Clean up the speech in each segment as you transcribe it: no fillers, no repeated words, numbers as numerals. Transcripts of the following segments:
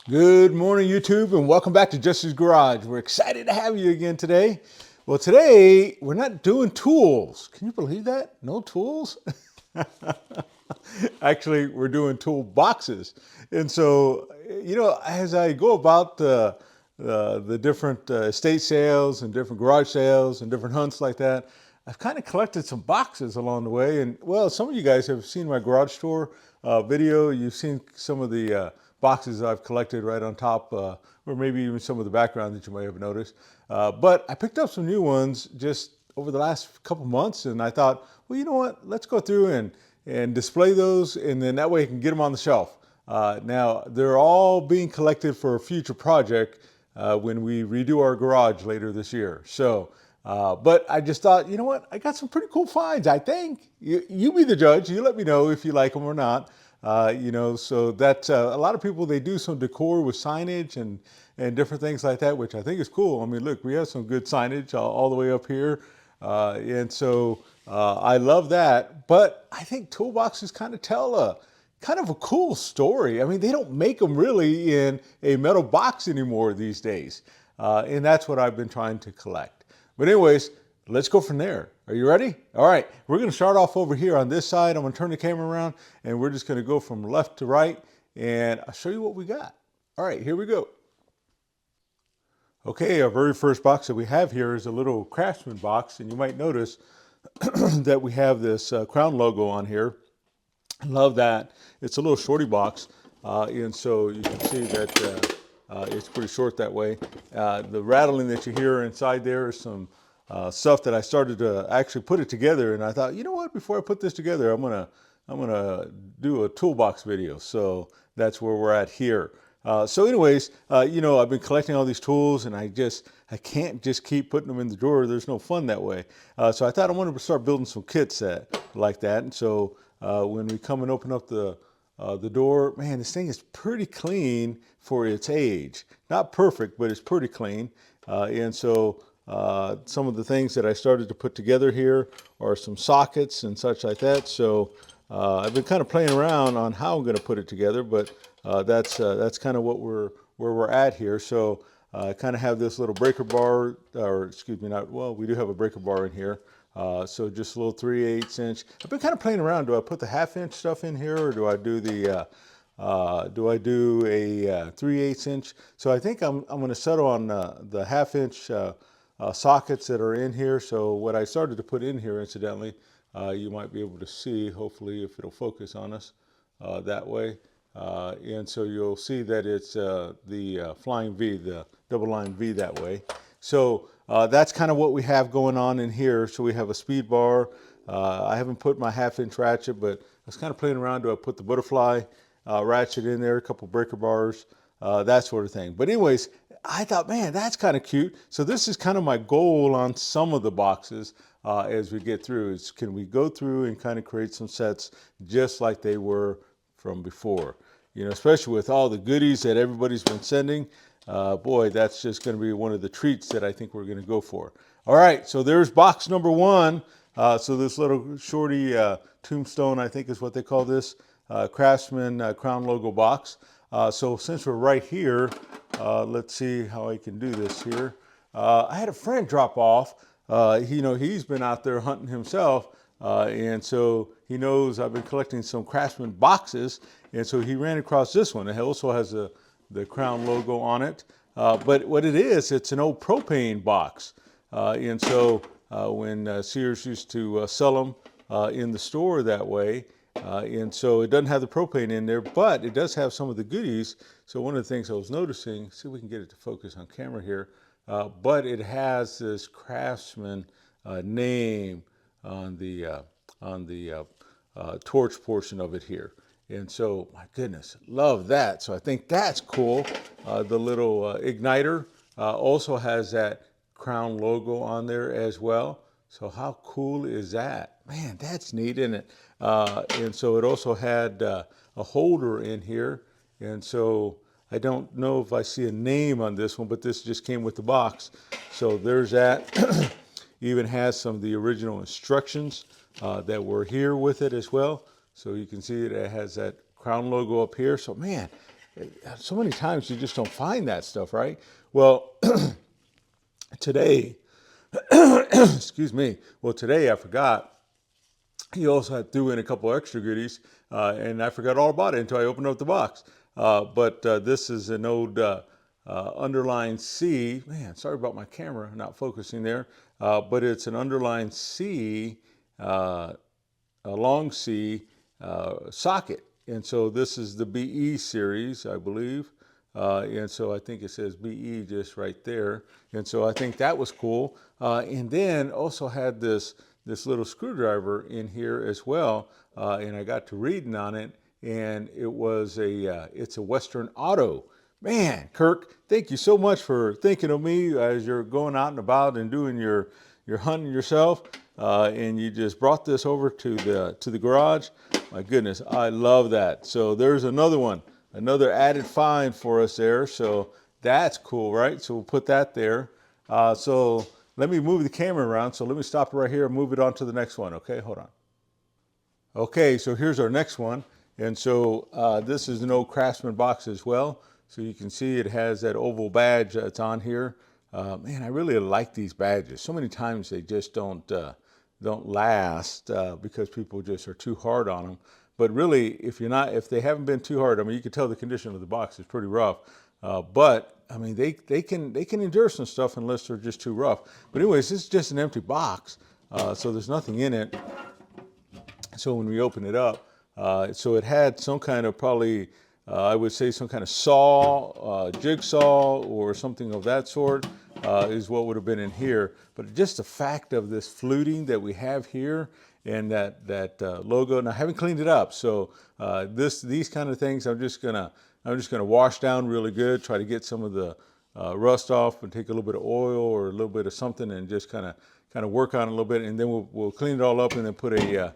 Good morning, YouTube, and welcome back to Jesse's Garage. We're excited to have you again today. Well, today we're not doing tools. Can you believe that? No tools? Actually, we're doing toolboxes. And so, as I go about the different estate sales and different garage sales and different hunts like that, I've kind of collected some boxes along the way. And well, some of you guys have seen my garage store video. You've seen some of the boxes I've collected right on top, or maybe even some of the background that you may have noticed. But I picked up some new ones just over the last couple months, and I thought, well, you know what? Let's go through and display those, and then that way you can get them on the shelf. Now, they're all being collected for a future project when we redo our garage later this year. So, but I just thought, you know what? I got some pretty cool finds, I think. You be the judge. You let me know if you like them or not. So that a lot of people, they do some decor with signage and different things like that, which I think is cool. I mean, look, we have some good signage all the way up here. I love that. But I think toolboxes kind of tell a cool story. I mean, they don't make them really in a metal box anymore these days. And that's what I've been trying to collect. But anyways, let's go from there. Are you ready? All right, we're going to start off over here on this side. I'm going to turn the camera around and we're just going to go from left to right and I'll show you what we got. All right, here we go. Okay, our very first box that we have here is a little Craftsman box, and you might notice that we have this crown logo on here. I love that. It's a little shorty box, and so you can see that it's pretty short that way. The rattling that you hear inside there is some stuff that I started to actually put it together, and I thought, you know what? Before I put this together, I'm gonna do a toolbox video. So that's where we're at here. So anyways, I've been collecting all these tools, and I can't just keep putting them in the drawer. There's no fun that way. So I thought I wanted to start building some kits like that. And so when we come and open up the door, man, this thing is pretty clean for its age. Not perfect, but it's pretty clean. Some of the things that I started to put together here are some sockets and such like that. So I've been kind of playing around on how I'm going to put it together, but that's kind of where we're at here. So I kind of have this little breaker bar, or excuse me, we do have a breaker bar in here. So just a little 3/8 inch. I've been kind of playing around. Do I put the 1/2 inch stuff in here, or do I do a 3/8 inch? So I think I'm going to settle on the 1/2 inch sockets that are in here. So what I started to put in here, incidentally, you might be able to see, hopefully, if it'll focus on us that way. And so you'll see that it's the flying V, the double line V that way. So that's kind of what we have going on in here. So we have a speed bar. I haven't put my 1/2 inch ratchet, but I was kind of playing around. Do I put the butterfly ratchet in there, a couple breaker bars, that sort of thing. But anyways, I thought, man, that's kind of cute. So this is kind of my goal on some of the boxes as we get through, is can we go through and kind of create some sets just like they were from before. Especially with all the goodies that everybody's been sending. Boy, that's just going to be one of the treats that I think we're going to go for. All right, so there's box number one. So this little shorty tombstone, I think is what they call this, Craftsman crown logo box. So since we're right here, let's see how I can do this here. I had a friend drop off. He's been out there hunting himself. And so he knows I've been collecting some Craftsman boxes, and so he ran across this one. It also has the crown logo on it. But what it is, it's an old propane box. When Sears used to sell them in the store that way, and so it doesn't have the propane in there, but it does have some of the goodies. So one of the things I was noticing, see if we can get it to focus on camera here, but it has this Craftsman name on the torch portion of it here. And so, my goodness, love that. So I think that's cool. The little igniter also has that crown logo on there as well. So how cool is that? Man, that's neat, isn't it? And so it also had a holder in here. And so I don't know if I see a name on this one, but this just came with the box. So there's that. Even has some of the original instructions that were here with it as well. So you can see it has that crown logo up here. So man, so many times you just don't find that stuff, right? Well, today, excuse me. Well, today I forgot. He also had threw in a couple extra goodies, and I forgot all about it until I opened up the box. But this is an old underline C. Man, sorry about my camera not focusing there. But it's an underline C, a long C socket. And so this is the BE series, I believe. And so I think it says BE just right there. And so I think that was cool. And then also had this little screwdriver in here as well. And I got to reading on it, and it was it's a Western Auto. Man, Kirk, thank you so much for thinking of me as you're going out and about and doing your hunting yourself. And you just brought this over to the garage. My goodness, I love that. So there's another one, another added find for us there. So that's cool, right? So we'll put that there. So let me move the camera around. So let me stop right here and move it on to the next one. Okay, hold on. Okay, so here's our next one. And so this is an old Craftsman box as well. So you can see it has that oval badge that's on here. Man, I really like these badges. So many times they just don't last because people just are too hard on them. But really, if they haven't been too hard, I mean, you can tell the condition of the box is pretty rough. But I mean, they can endure some stuff unless they're just too rough. But anyways, this is just an empty box, so there's nothing in it. So when we open it up, so it had some kind of probably, I would say some kind of saw, jigsaw, or something of that sort is what would have been in here. But just the fact of this fluting that we have here and that logo, and I haven't cleaned it up. So these kind of things, I'm just gonna wash down really good, try to get some of the rust off, and take a little bit of oil or a little bit of something, and just kind of work on it a little bit, and then we'll clean it all up, and then put a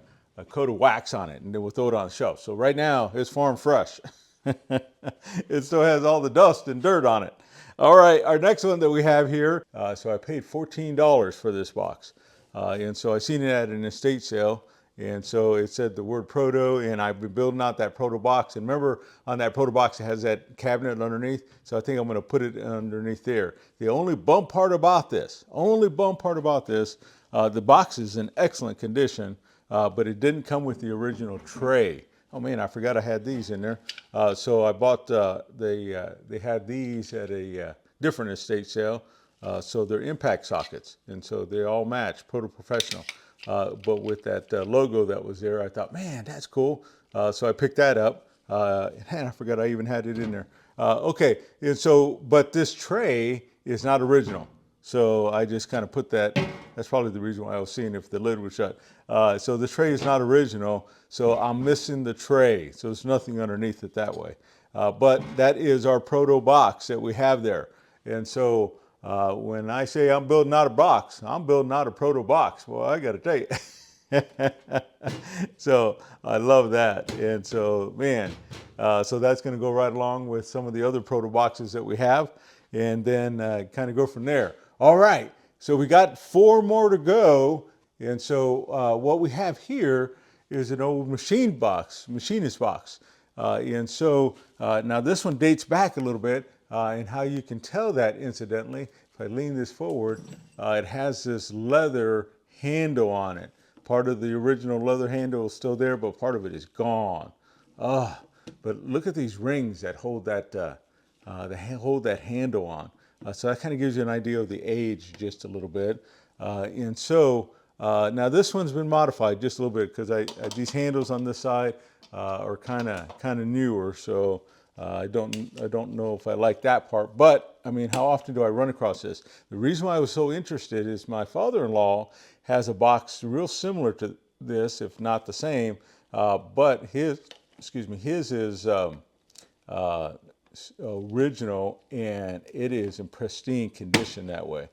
coat of wax on it, and then we'll throw it on the shelf. So right now it's farm fresh. It still has all the dust and dirt on it. All right, our next one that we have here. So I paid $14 for this box. And so I seen it at an estate sale. And so it said the word proto, and I've been building out that proto box. And remember, on that proto box, it has that cabinet underneath. So I think I'm going to put it underneath there. The only bum part about this, the box is in excellent condition, but it didn't come with the original tray. Oh man, I forgot I had these in there. So I bought, they had these at a different estate sale. So they're impact sockets, and so they all match, Proto Professional. But with that logo that was there, I thought, man, that's cool. So I picked that up. And I forgot I even had it in there. Okay, and so, but this tray is not original. So I just kind of put that, that's probably the reason why I was seeing if the lid was shut. So the tray is not original, so I'm missing the tray. So there's nothing underneath it that way. But that is our proto box that we have there. And so when I say I'm building out a box, I'm building out a proto box. Well, I got to tell you. So I love that. And so, man, so that's going to go right along with some of the other proto boxes that we have, and then kind of go from there. All right, so we got 4 more to go. And so what we have here is an old machinist box. And so now this one dates back a little bit, and how you can tell that, incidentally, if I lean this forward, it has this leather handle on it. Part of the original leather handle is still there, but part of it is gone. But look at these rings that hold that handle on. So that kind of gives you an idea of the age just a little bit. And so now this one's been modified just a little bit, because these handles on this side are kind of newer. So I don't know if I like that part. But I mean, how often do I run across this? The reason why I was so interested is my father-in-law has a box real similar to this, if not the same. But his is original, and it is in pristine condition that way.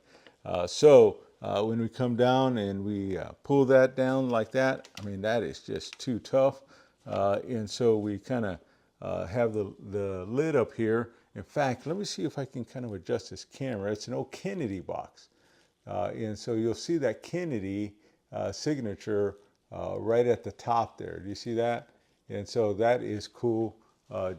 So when we come down and we pull that down like that, I mean, that is just too tough. And so we kind of have the lid up here. In fact, let me see if I can kind of adjust this camera. It's an old Kennedy box. And so you'll see that Kennedy signature right at the top there. Do you see that? And so that is cool.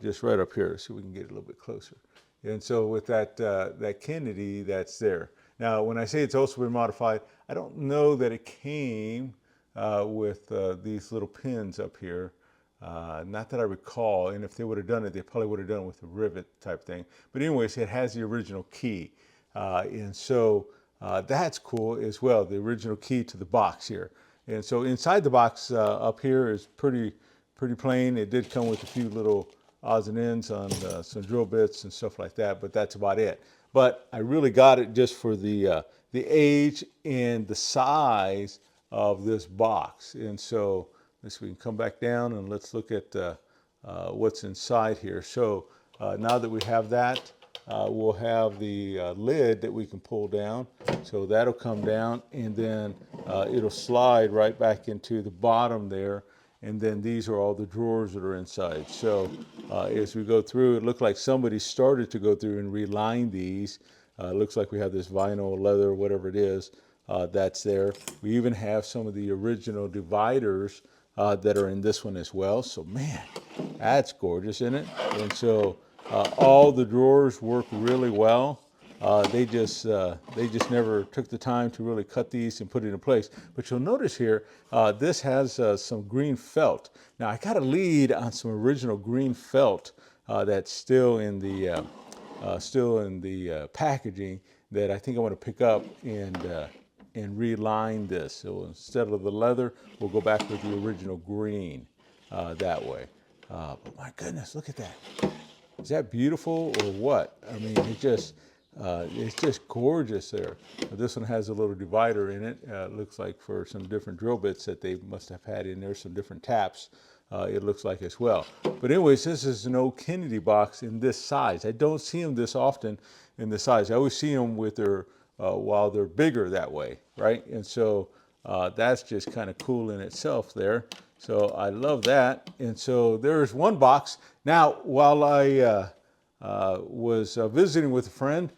just right up here, so we can get a little bit closer. And so with that, that Kennedy, that's there. Now, when I say it's also been modified, I don't know that it came with these little pins up here. Not that I recall, and if they would have done it, they probably would have done it with a rivet type thing. But anyways, it has the original key. And so that's cool as well, the original key to the box here. And so inside the box up here is pretty plain. It did come with a few little odds and ends on some drill bits and stuff like that, but that's about it. But I really got it just for the age and the size of this box. And so we can come back down and let's look at what's inside here. So now that we have that, we'll have the lid that we can pull down. So that'll come down, and then it'll slide right back into the bottom there. And then these are all the drawers that are inside. So as we go through, it looked like somebody started to go through and reline these. It looks like we have this vinyl, leather, whatever it is, that's there. We even have some of the original dividers that are in this one as well. So man, that's gorgeous, isn't it? And so all the drawers work really well. They just never took the time to really cut these and put it in place. But you'll notice here, this has some green felt. Now I got a lead on some original green felt that's still in the packaging that I think I want to pick up and reline this. So instead of the leather, we'll go back with the original green that way. But my goodness, look at that. Is that beautiful or what? I mean, it's just gorgeous there. This one has a little divider in it. It looks like for some different drill bits that they must have had in there, some different taps. It looks like as well. But anyways, this is an old Kennedy box in this size. I don't see them this often in this size. I always see them with their while they're bigger that way, right? And so that's just kind of cool in itself there. So I love that. And so there's one box. Now, while I was visiting with a friend,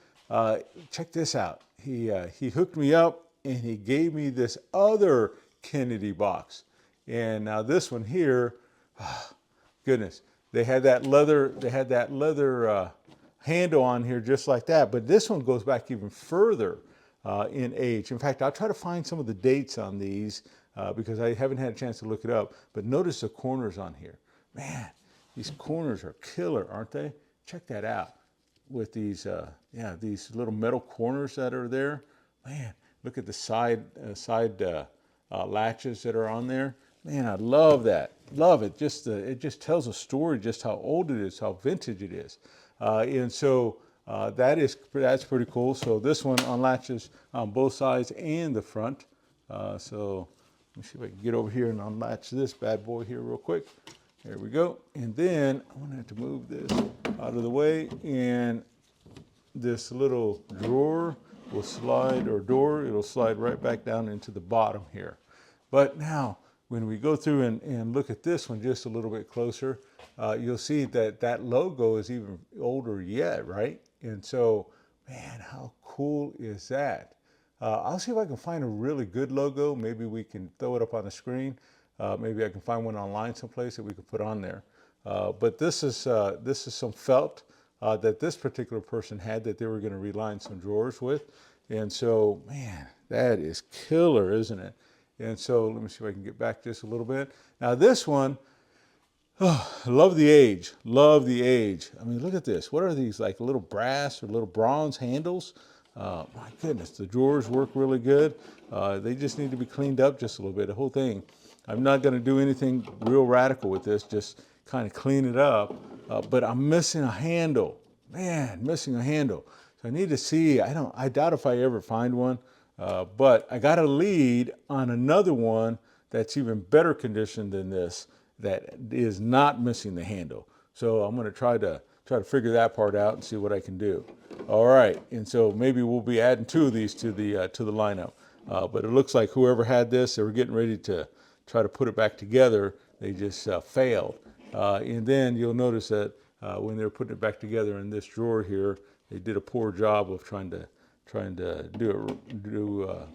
check this out. He hooked me up and he gave me this other Kennedy box. And now this one here, goodness, they had that leather handle on here just like that. But this one goes back even further in age. In fact, I'll try to find some of the dates on these because I haven't had a chance to look it up. But notice the corners on here. Man, these corners are killer, aren't they? Check that out with these, these little metal corners that are there. Man, look at the side latches that are on there. Man, I love that. Love it. It just tells a story just how old it is, how vintage it is. And so that's pretty cool. So this one unlatches on both sides and the front. So let me see if I can get over here and unlatch this bad boy here real quick. There we go. And then I'm going to have to move this out of the way, and this little drawer will slide, or door, it'll slide right back down into the bottom here. But now, when we go through and look at this one just a little bit closer, you'll see that that logo is even older yet, right? And so, man, how cool is that? I'll see if I can find a really good logo. Maybe we can throw it up on the screen. Maybe I can find one online someplace that we could put on there. But this is some felt that this particular person had that they were going to reline some drawers with. And so, man, that is killer, isn't it? And so let me see if I can get back just a little bit. Now this one, love the age, love the age. I mean, look at this. What are these, like little brass or little bronze handles? My goodness, the drawers work really good. They just need to be cleaned up just a little bit, the whole thing. I'm not going to do anything real radical with this, just kind of clean it up. But I'm missing a handle. Man, missing a handle. So I need to see, I doubt if I ever find one, but I got a lead on another one that's even better condition than this, that is not missing the handle. So I'm going to try to figure that part out and see what I can do. All right, and so maybe we'll be adding two of these to the lineup. But it looks like whoever had this, they were getting ready to try to put it back together. They just failed. And then you'll notice that when they're putting it back together in this drawer here, they did a poor job of trying to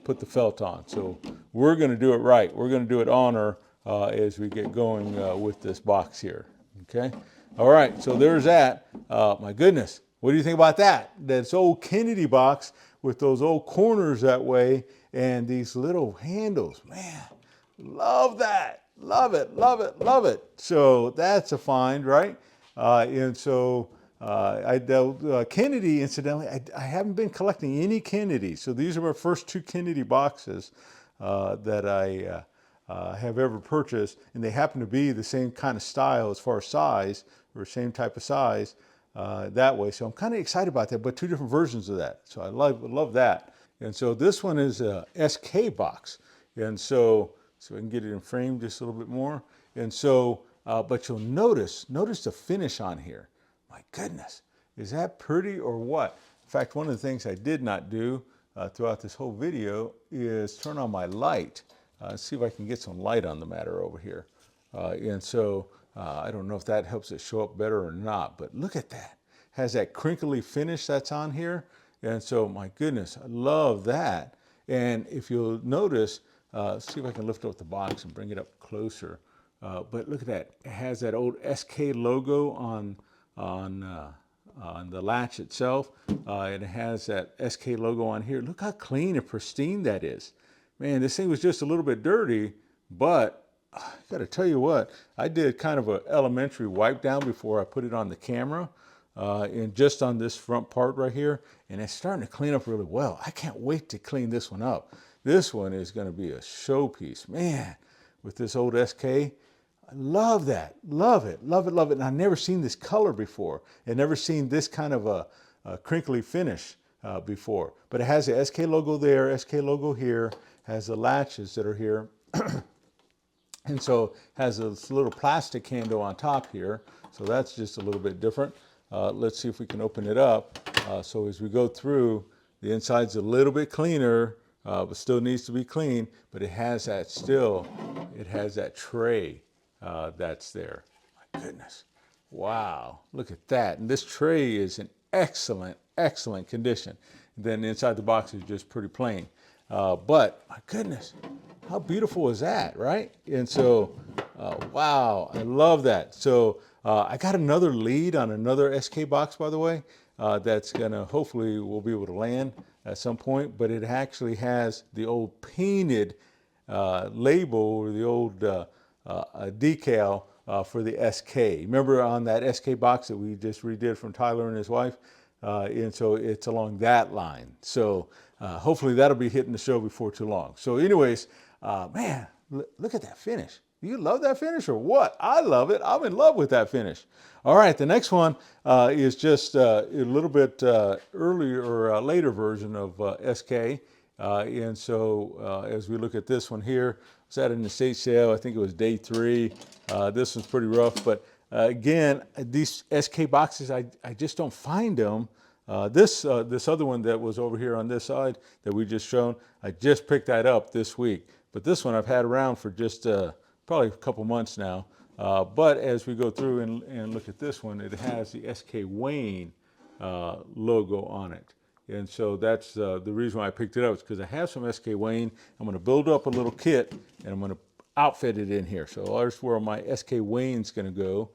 put the felt on. So we're going to do it right. We're going to do it on her as we get going with this box here. Okay. All right, so there's that. My goodness, what do you think about that? That's old Kennedy box with those old corners that way and these little handles. Man, love that. Love it, love it, love it. So that's a find, right? And so Kennedy, incidentally, I haven't been collecting any Kennedy. So these are my first 2 Kennedy boxes that I have ever purchased, and they happen to be the same kind of style as far as size, or same type of size that way. So I'm kind of excited about that, but 2 different versions of that. So I love that. And so this one is a SK box. And so I can get it in frame just a little bit more. And so, but you'll notice the finish on here. My goodness, is that pretty or what? In fact, one of the things I did not do throughout this whole video is turn on my light. Let's see if I can get some light on the matter over here. And so I don't know if that helps it show up better or not, but look at that. Has that crinkly finish that's on here. And so, my goodness, I love that. And if you'll notice, see if I can lift up the box and bring it up closer. But look at that. It has that old SK logo on the latch itself. And it has that SK logo on here. Look how clean and pristine that is. Man, this thing was just a little bit dirty, but I got to tell you what, I did kind of an elementary wipe down before I put it on the camera. And just on this front part right here, and it's starting to clean up really well. I can't wait to clean this one up. This one is going to be a showpiece, man. With this old SK, I love that, love it, love it, love it. And I've never seen this color before, and never seen this kind of a crinkly finish before. But it has the SK logo there, SK logo here, has the latches that are here, and so has this little plastic handle on top here. So that's just a little bit different. Let's see if we can open it up. So as we go through, the inside's a little bit cleaner, but still needs to be clean. But it has that it has that tray that's there. My goodness. Wow, look at that. And this tray is in excellent, excellent condition. And then inside the box is just pretty plain. But my goodness, how beautiful is that, right? And so, wow, I love that. So I got another lead on another SK box, by the way, that's gonna, hopefully we'll be able to land at some point, but it actually has the old painted label, or the old decal for the SK. Remember on that SK box that we just redid from Tyler and his wife? And so it's along that line. So hopefully that'll be hitting the show before too long. So anyways, man, look at that finish. You love that finish or what? I love it. I'm in love with that finish. All right, the next one is just a little bit earlier or later version of SK. And so as we look at this one here, I was at an estate sale. I think it was day 3. This one's pretty rough, but again, these SK boxes, I just don't find them. This other one that was over here on this side that we just shown, I just picked that up this week. But this one I've had around for just probably a couple months now. But as we go through and look at this one, it has the SK Wayne logo on it. And so that's the reason why I picked it up, is because I have some SK Wayne. I'm going to build up a little kit and I'm going to outfit it in here. So there's where my SK Wayne's going to go.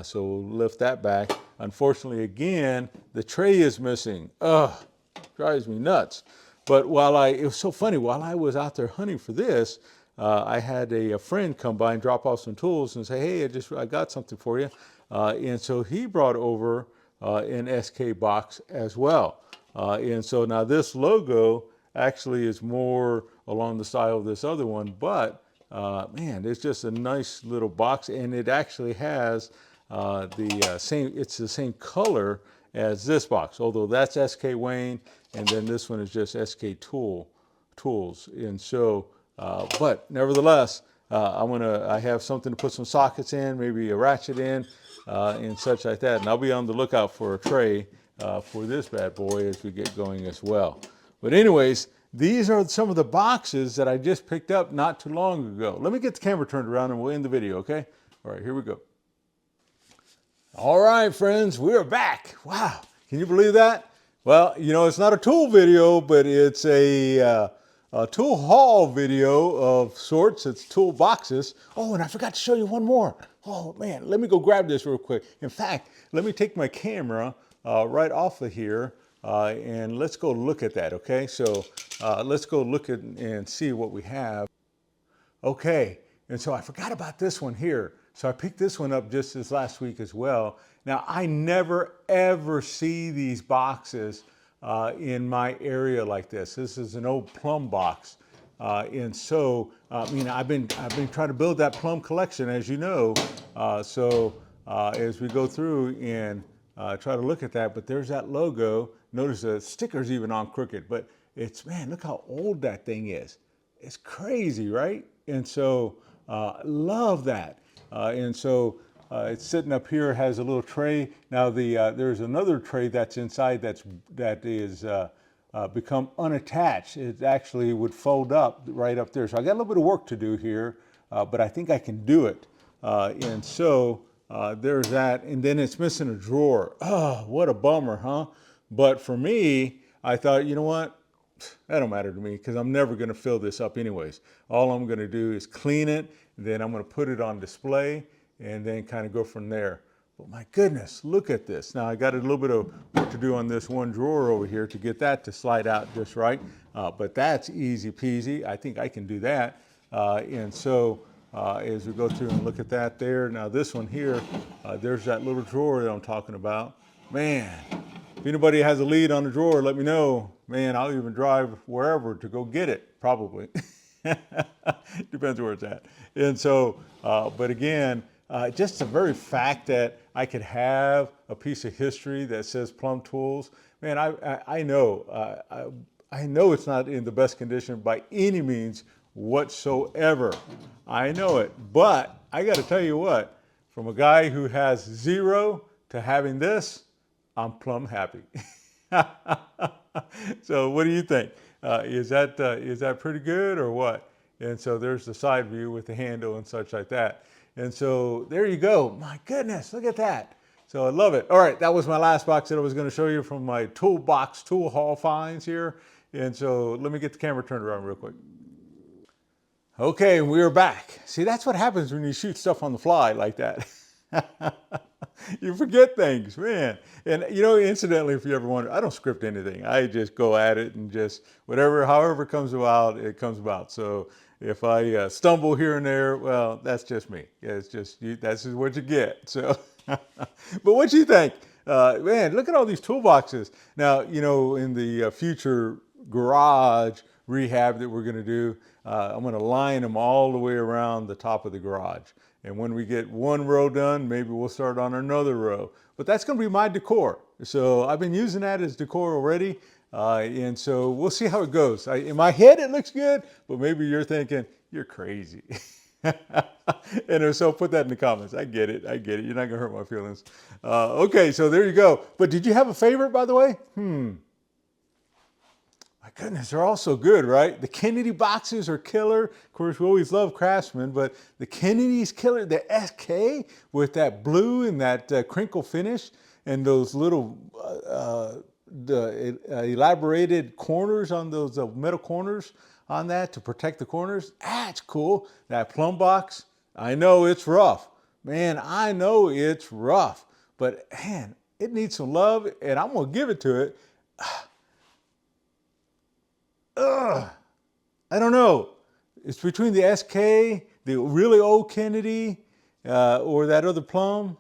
So we'll lift that back. Unfortunately, again, the tray is missing. Ugh, drives me nuts. But it was so funny, while I was out there hunting for this, I had a friend come by and drop off some tools and say, hey, I got something for you. And so he brought over an SK box as well. And so now this logo actually is more along the style of this other one, but man, it's just a nice little box, and it actually has it's the same color as this box, although that's SK Wayne, and then this one is just SK Tools. And so, but nevertheless, I have something to put some sockets in, maybe a ratchet in, and such like that. And I'll be on the lookout for a tray for this bad boy as we get going as well. But anyways, these are some of the boxes that I just picked up not too long ago. Let me get the camera turned around and we'll end the video, okay? All right, here we go. All right, friends, we are back. Wow, can you believe that? Well, you know, it's not a tool video, but it's a tool haul video of sorts. It's toolboxes. Oh, and I forgot to show you one more. Oh man, let me go grab this real quick. In fact, let me take my camera right off of here and let's go look at that, okay? So let's go look at and see what we have. Okay, and so I forgot about this one here. So I picked this one up just this last week as well. Now, I never ever see these boxes in my area like this. This is an old Plomb box. And so, I've been trying to build that Plomb collection, as you know. As we go through and try to look at that, but there's that logo. Notice the sticker's even on crooked, but man, look how old that thing is. It's crazy, right? And so, love that. It's sitting up here, has a little tray. Now there's another tray that's inside that is become unattached. It actually would fold up right up there. So I got a little bit of work to do here, but I think I can do it. There's that, and then it's missing a drawer. Oh, what a bummer, huh? But for me, I thought, you know what? That don't matter to me because I'm never going to fill this up anyways. All I'm going to do is clean it, then I'm going to put it on display and then kind of go from there. But my goodness, look at this. Now I got a little bit of work to do on this one drawer over here to get that to slide out just right. But that's easy peasy. I think I can do that. As we go through and look at that there, now this one here, there's that little drawer that I'm talking about. Man, if anybody has a lead on the drawer, let me know. Man, I'll even drive wherever to go get it, probably. Depends where it's at. And so, but again, just the very fact that I could have a piece of history that says Plomb Tools, man, I know it's not in the best condition by any means whatsoever. I know it, but I got to tell you what, from a guy who has zero to having this, I'm plumb happy. So what do you think? Is that pretty good or what? And so there's the side view with the handle and such like that. And so there you go. My goodness, look at that. So I love it. All right, that was my last box that I was going to show you from my toolbox tool haul finds here. And so let me get the camera turned around real quick. Okay, we're back. See, that's what happens when you shoot stuff on the fly like that. You forget things, man. And incidentally, if you ever wonder, I don't script anything. I just go at it and just however it comes about, it comes about. So if I stumble here and there, well, that's just me. It's just that's just what you get. So, but what do you think? Man, look at all these toolboxes. Now, in the future garage rehab that we're going to do, I'm going to line them all the way around the top of the garage. And when we get one row done, maybe we'll start on another row. But that's going to be my decor. So I've been using that as decor already. And so we'll see how it goes. In my head, it looks good, but maybe you're thinking, you're crazy. And if so, put that in the comments. I get it. You're not going to hurt my feelings. Okay, so there you go. But did you have a favorite, by the way? My goodness, they're all so good, right? The Kennedy boxes are killer. Of course, we always love Craftsman, but the Kennedy's killer. The SK with that blue and that crinkle finish and those little elaborated corners on those metal corners on that to protect the corners. That's cool. That Plomb box, I know it's rough. Man, I know it's rough, but man, it needs some love and I'm going to give it to it. I don't know. It's between the SK, the really old Kennedy, or that other Plomb.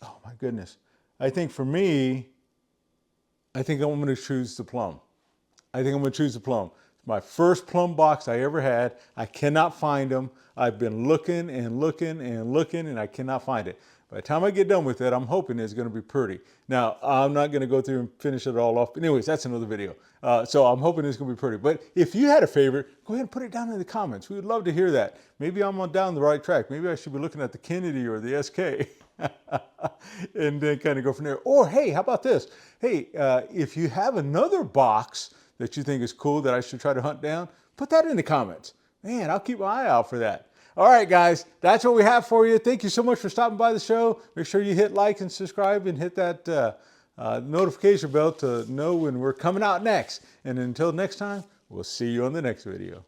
Oh my goodness. I think for me, I think I'm going to choose the Plomb. It's my first Plomb box I ever had. I cannot find them. I've been looking and looking and looking and I cannot find it. By the time I get done with it, I'm hoping it's going to be pretty. Now, I'm not going to go through and finish it all off. But anyways, that's another video. So I'm hoping it's going to be pretty. But if you had a favorite, go ahead and put it down in the comments. We would love to hear that. Maybe I'm down the right track. Maybe I should be looking at the Kennedy or the SK. And then kind of go from there. Or, hey, how about this? Hey, if you have another box that you think is cool that I should try to hunt down, put that in the comments. Man, I'll keep my eye out for that. All right, guys, that's what we have for you. Thank you so much for stopping by the show. Make sure you hit like and subscribe and hit that notification bell to know when we're coming out next. And until next time, we'll see you on the next video.